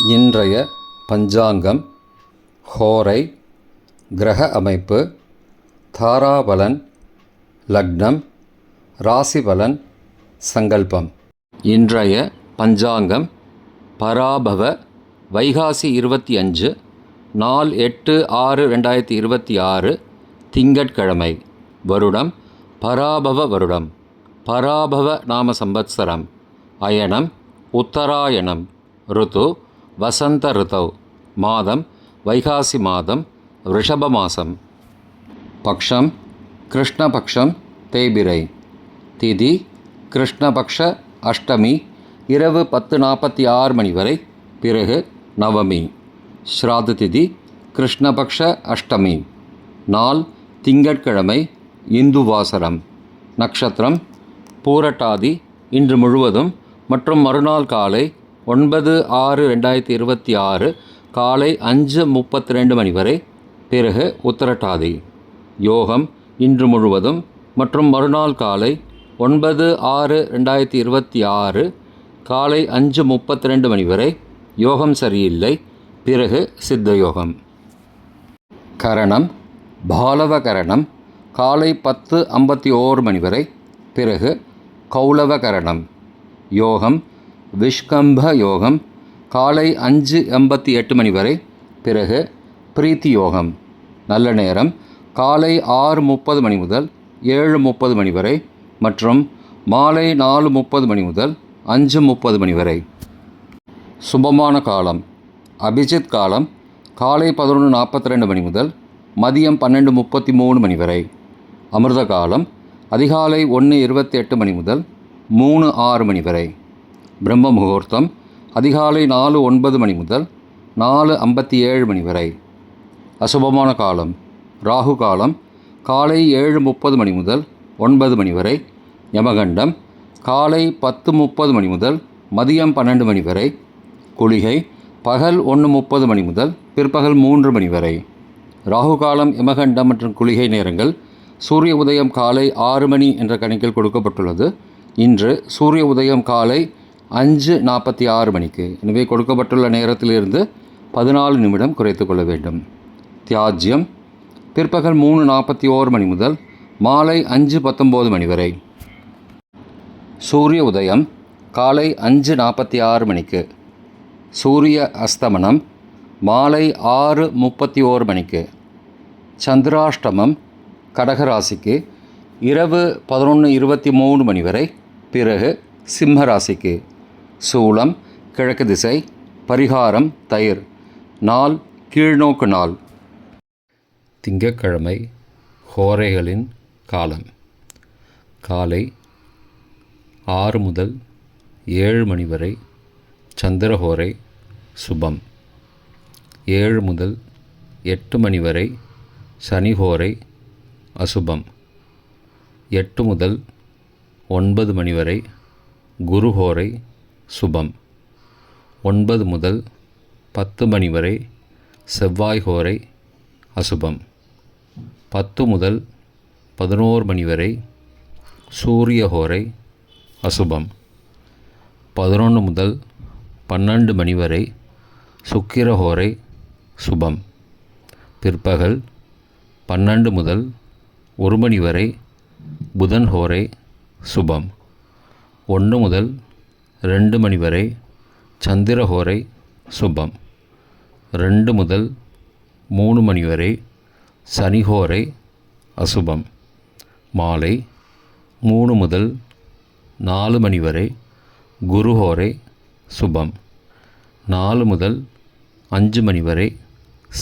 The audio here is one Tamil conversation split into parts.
இன்றைய பஞ்சாங்கம், ஹோரை, கிரக அமைப்பு, தாராபலன், லக்னம், ராசிபலன், சங்கல்பம். இன்றைய பஞ்சாங்கம் பராபவ வைகாசி 25 நாள் 8/6/2026 திங்கட்கிழமை. வருடம் பராபவ வருடம். பராபவ நாம சம்பத்சரம். அயனம் உத்தராயணம். ருத்து வசந்த ருதௌ. மாதம் வைகாசி மாதம், ரிஷப மாதம். பக்ஷம் கிருஷ்ணபக்ஷம் தேய்பிரை. திதி கிருஷ்ணபக்ஷ அஷ்டமி இரவு 10:46 மணி வரை, பிறகு நவமி. ஸ்ராத திதி கிருஷ்ணபக்ஷ அஷ்டமி. நாள் திங்கட்கிழமை, இந்துவாசரம். நட்சத்திரம் பூரட்டாதி இன்று முழுவதும் மற்றும் மறுநாள் காலை 9/6/2026 காலை 5:32 மணி வரை, பிறகு உத்திரட்டாதி. யோகம் இன்று முழுவதும் மற்றும் மறுநாள் காலை 9/6/2026 காலை 5:32 மணி வரை. யோகம் சரியில்லை, பிறகு சித்த யோகம். கரணம் பாலவ கரணம் காலை 10:51 மணி வரை, பிறகு கௌளவ கரணம். யோகம் விஷ்கம்ப யோகம் காலை 5:88 மணி வரை, பிறகு பிரீத்தி யோகம். நல்ல நேரம் காலை 6:30 மணி முதல் 7:30 மணி வரை மற்றும் மாலை 4:30 மணி முதல் 5:30 மணி வரை. சுபமான காலம் அபிஜித் காலம் காலை 11:42 மணி முதல் மதியம் 12:33 மணி வரை. அமிர்த காலம் அதிகாலை 1:28 மணி முதல் 3:06 மணி வரை. பிரம்ம முகூர்த்தம் அதிகாலை 4:09 மணி முதல் 4:57 மணி வரை. அசுபமான காலம் ராகு காலம் காலை 7:30 மணி முதல் 9 மணி வரை. யமகண்டம் காலை 10:30 மணி முதல் மதியம் 12 மணி வரை. குளிகை பகல் 1:30 மணி முதல் பிற்பகல் 3 மணி வரை. ராகு காலம், யமகண்டம் மற்றும் குளிகை நேரங்கள் சூரிய உதயம் காலை 6 மணி என்ற கணக்கில் கொடுக்கப்பட்டுள்ளது. இன்று சூரிய உதயம் காலை 5:46 மணிக்கு. எனவே கொடுக்கப்பட்டுள்ள நேரத்திலிருந்து 14 நிமிடம் குறைத்து கொள்ள வேண்டும். தியாஜ்யம் பிற்பகல் 3:41 மணி முதல் மாலை 5:19 மணி வரை. சூரிய உதயம் காலை 5:46 மணிக்கு. சூரிய அஸ்தமனம் மாலை 6:31 மணிக்கு. சந்திராஷ்டமம் கடகராசிக்கு இரவு 11:23 மணி வரை, பிறகு சிம்மராசிக்கு. சூலம் கிழக்கு திசை. பரிகாரம் தயிர். நாள் கீழ்நோக்கு நாள். திங்கட்கிழமை ஹோரைகளின் காலம் காலை 6 முதல் 7 மணி வரை சந்திரஹோரை சுபம். 7 முதல் 8 மணி வரை சனிஹோரை அசுபம். 8 முதல் 9 மணி வரை குருஹோரை சுபம். 9 முதல் 10 மணி வரை செவ்வாய்ஹோரை அசுபம். 10 முதல் 11 மணி வரை சூரியஹோரை அசுபம். 11 முதல் 12 மணி வரை சுக்கிரஹோரை சுபம். பிற்பகல் 12 முதல் 1 மணி வரை புதன் ஹோரை சுபம். 1 முதல் 2 மணி வரை சந்திரஹோரை சுபம். 2 முதல் 3 மணி வரை சனிஹோரை அசுபம். மாலை 3 முதல் 4 மணி வரை குருஹோரை சுபம். 4 முதல் 5 மணி வரை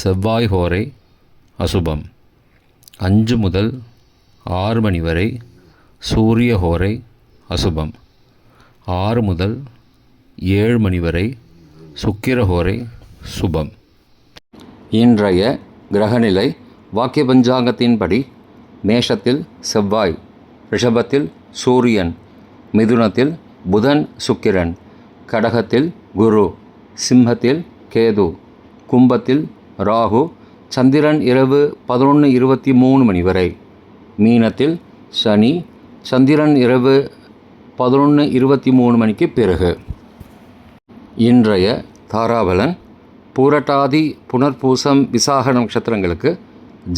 செவ்வாய்ஹோரை அசுபம். 5 முதல் 6 மணி வரை சூரியஹோரை அசுபம். 6 முதல் 7 மணி வரை சுக்கிரஹோரை சுபம். இன்றைய கிரகநிலை வாக்கிய பஞ்சாங்கத்தின்படி மேஷத்தில் செவ்வாய், ரிஷபத்தில் சூரியன், மிதுனத்தில் புதன் சுக்கிரன், கடகத்தில் குரு, சிம்மத்தில் கேது, கும்பத்தில் ராகு, சந்திரன் இரவு 11:23 மணி வரை. மீனத்தில் சனி, சந்திரன் இரவு 11:23 மணிக்கு பிறகு. இன்றைய தாராபலன். பூரட்டாதி புனர்பூசம் விசாக நட்சத்திரங்களுக்கு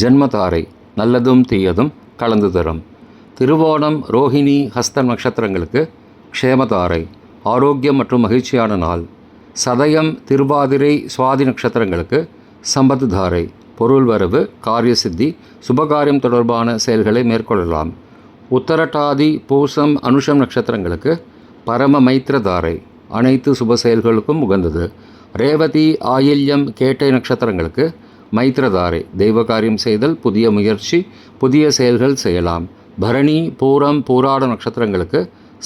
ஜென்மதாரை நல்லதும் தீயதும் கலந்து தரும். திருவோணம் ரோஹிணி ஹஸ்தம் நட்சத்திரங்களுக்கு க்ஷேமதாரை ஆரோக்கியம் மற்றும் மகிழ்ச்சியான நாள். சதயம் திருவாதிரை சுவாதி நட்சத்திரங்களுக்கு சம்பத்து தாரை பொருள் வரவு காரிய சித்தி சுபகாரியம் தொடர்பான செயல்களை மேற்கொள்ளலாம். உத்தரட்டாதி பூசம் அனுஷம் நட்சத்திரங்களுக்கு பரம மைத்திரதாரை அனைத்து சுப செயல்களுக்கும் உகந்தது. ரேவதி ஆயில்யம் கேட்டை நட்சத்திரங்களுக்கு மைத்திரதாரை தெய்வ காரியம் செய்தல் புதிய முயற்சி புதிய செயல்கள் செய்யலாம். பரணி பூரம் பூராட நட்சத்திரங்களுக்கு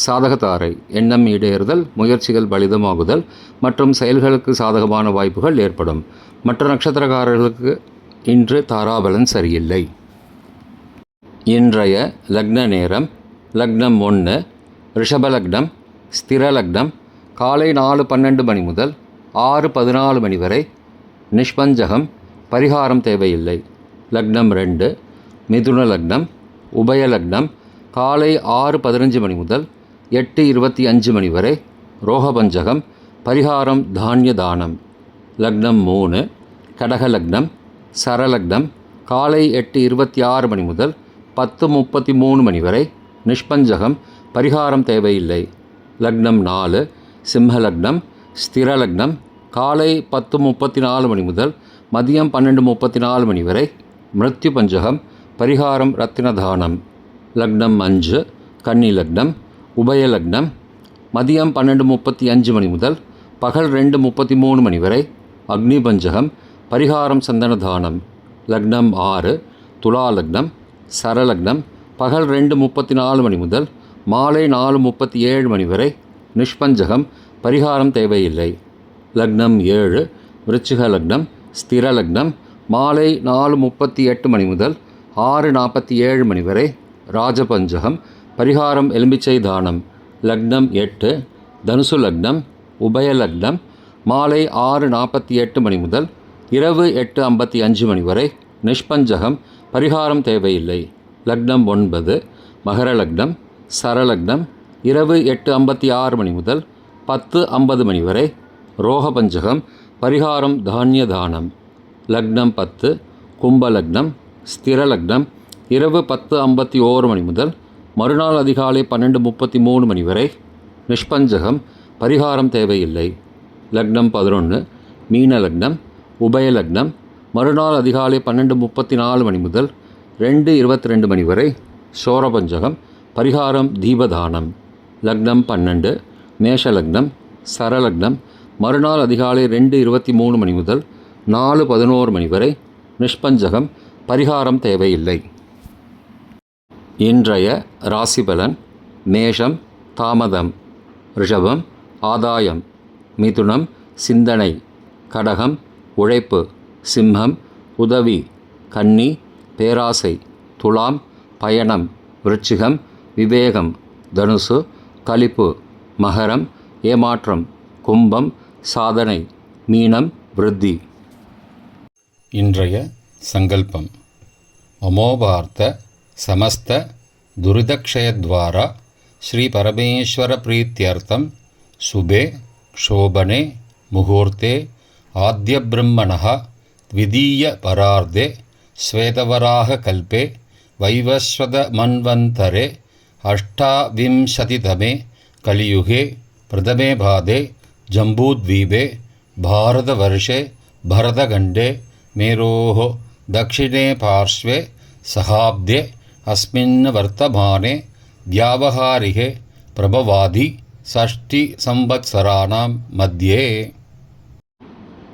சாதகதாரை எண்ணம் ஈடேறுதல் முயற்சிகள் பலிதமாகுதல் மற்றும் செயல்களுக்கு சாதகமான வாய்ப்புகள் ஏற்படும். மற்ற நட்சத்திரக்காரர்களுக்கு இன்று தாராபலன் சரியில்லை. இன்றைய லக்ன நேரம் லக்னம் 1 ரிஷபலக்னம் ஸ்திரலக்னம் காலை 4:12 மணி முதல் 6:14 மணி வரை நிஷ்பஞ்சகம் பரிகாரம் தேவையில்லை. லக்னம் 2 மிதுன லக்னம் உபயலக்னம் காலை 6:15 மணி முதல் 8:25 மணி வரை ரோகபஞ்சகம் பரிகாரம் தானிய தானம். லக்னம் 3 கடகலக்னம் சரலக்னம் காலை 8:26 மணி முதல் 10:33 மணி வரை நிஷ்பஞ்சகம் பரிகாரம் தேவையில்லை. லக்னம் 4 சிம்மலக்னம் ஸ்திரலக்னம் காலை 10:34 மணி முதல் மதியம் 12:34 மணி வரை மிருத்யு பஞ்சகம் பரிகாரம் ரத்தினதானம். லக்னம் 5 கன்னி லக்னம் உபயலக்னம் மதியம் 12:35 மணி முதல் பகல் 2:33 மணி வரை அக்னி பஞ்சகம் பரிகாரம் சந்தனதானம். லக்னம் 6 துலா லக்னம் சரலக்னம் பகல் 2:34 மணி முதல் மாலை 4:37 மணி வரை நிஷ்பஞ்சகம் பரிகாரம் தேவையில்லை. லக்னம் 7 விருச்சிக லக்னம் ஸ்திரலக்னம் மாலை 4:38 மணி முதல் 6:47 மணி வரை ராஜபஞ்சகம் பரிகாரம் எலும்பிச்சை தானம். லக்னம் 8 தனுசு லக்னம் உபயலக்னம் மாலை 6:48 மணி முதல் இரவு 8:55 மணி வரை நிஷ்பஞ்சகம் பரிகாரம் தேவையில்லை. லக்னம் 9 மகர லக்னம் சரலக்னம் இரவு 8:56 மணி முதல் 10:50 மணி வரை ரோகபஞ்சகம் பரிகாரம் தானிய தானம். லக்னம் 10 கும்பலக்னம் ஸ்திரலக்னம் இரவு 10:51 மணி முதல் மறுநாள் அதிகாலை 12:33 மணி வரை நிஷ்பஞ்சகம் பரிகாரம் தேவையில்லை. லக்னம் 11 மீன லக்னம் உபயலக்னம் மறுநாள் அதிகாலை 12:34 மணி முதல் 2:22 மணி வரை சோரபஞ்சகம் பரிகாரம் தீபதானம். லக்னம் 12 மேஷலக்னம் சரலக்னம் மறுநாள் அதிகாலை 2:23 மணி முதல் 4:11 மணி வரை நிஷ்பஞ்சகம் பரிகாரம் தேவையில்லை. இன்றைய ராசிபலன் மேஷம் தாமதம் ரிஷபம் ஆதாயம் மிதுனம் சிந்தனை கடகம் உழைப்பு சிம்மம் உதவி கன்னி பேராசை துலாம் பயணம் விருச்சிகம் விவேகம் தனுசு களிப்பு மகரம் ஏமாற்றம் கும்பம் சாதனை மீனம் விருத்தி. இன்றைய சங்கல்பம் அமோபார்த்த समस्त दुरितक्षयद्वारा श्री परमेश्वर प्रीत्यर्थं शुभे शोभने मुहूर्ते आद्यब्रह्मणः द्वितीय परार्धे श्वेतवराह कल्पे वैवस्वतमन्वन्तरे अष्टाविंशतितमे कलियुगे प्रथमे पादे जम्बूद्वीपे भारतवर्षे भरतखण्डे मेरोः दक्षिणे पार्श्वे सहाब्दे अस्मिन् वर्तमाने व्यावहारिके प्रभवादि षष्टि संवत्सराणां मध्ये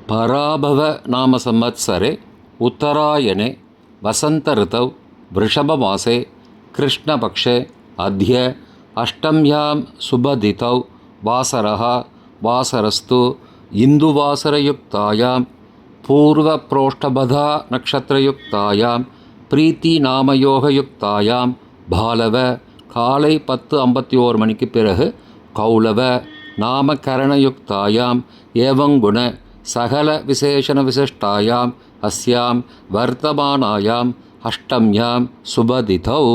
पराभव नाम संवत्सरे उत्तरायणे वसंत ऋतौ वृषभमासे कृष्णपक्षे अद्य अष्टम्यां शुभदितौ वासरः वासरस्तु इन्दुवासरयुक्तायां पूर्वप्रोष्ठबधा नक्षत्रयुक्तायां प्रीति नामयोगयुक्तायां பாலவ காலை 10:51 மணிக்கு பிறகு கௌலவ நாமகரணயுக்தாயாம் ஏவங்குண சகல விசேஷண விசிஷ்டாயாம் அஸ்யாம் வர்த்தமானாயாம் அஷ்டம்யாம் சுபதிதௌ